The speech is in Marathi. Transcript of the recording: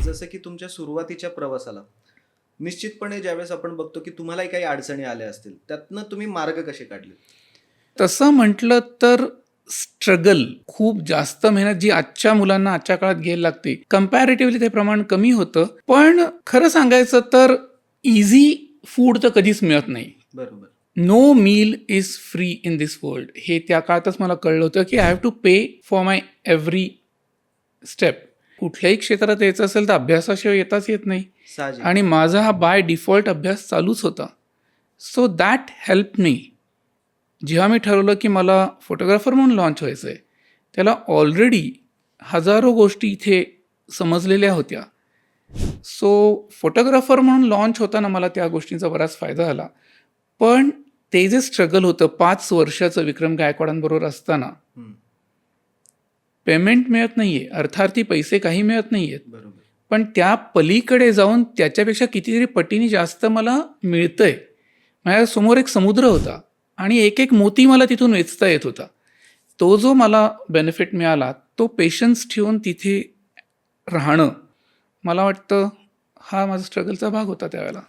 जसं की तुमच्या सुरुवातीच्या प्रवासाला निश्चितपणे ज्यावेळेस आपण बघतो की तुम्हालाही काही अडचणी आल्या असतील, त्यातनं तुम्ही मार्ग कसे काढले? तसं म्हटलं तर स्ट्रगल खूप जास्त मेहनत जी आजच्या मुलांना आजच्या काळात घ्यायला लागते, कम्पॅरेटिव्हली ते प्रमाण कमी होतं. पण खरं सांगायचं तर इझी फूड तर कधीच मिळत नाही. बरोबर. No meal is free in this world. हे त्या काळातच मला कळलं होतं की I have to pay for my every step. कुठल्याही क्षेत्रात यायचं असेल तर अभ्यासाशिवाय येताच येत नाही. साहजिक. आणि माझा हा बाय डिफॉल्ट अभ्यास चालूच होता. So that help me. जेव्हा मी ठरवलं की मला फोटोग्राफर म्हणून लॉन्च व्हायचं आहे, त्याला ऑलरेडी हजारो गोष्टी इथे समजलेल्या होत्या. सो फोटोग्राफर म्हणून लॉन्च होताना मला त्या गोष्टींचा बराच फायदा झाला. पण ते जे स्ट्रगल होतं 5 वर्षाचं विक्रम गायकवाडांबरोबर असताना, हम्म, पेमेंट मिळत नाही आहे, अर्थार्थी पैसे काही मिळत नाही आहेत, बरोबर. पण त्या पलीकडे जाऊन त्याच्यापेक्षा कितीतरी पटीने जास्त मला मिळतंय. माझ्यासमोर एक समुद्र होता आणि एक एक मोती मला तिथून वेचता येत होता. तो जो मला बेनिफिट मिळाला, तो पेशन्स ठेवून तिथे राहणं, मला वाटतं हा माझा स्ट्रगलचा भाग होता त्यावेळेला.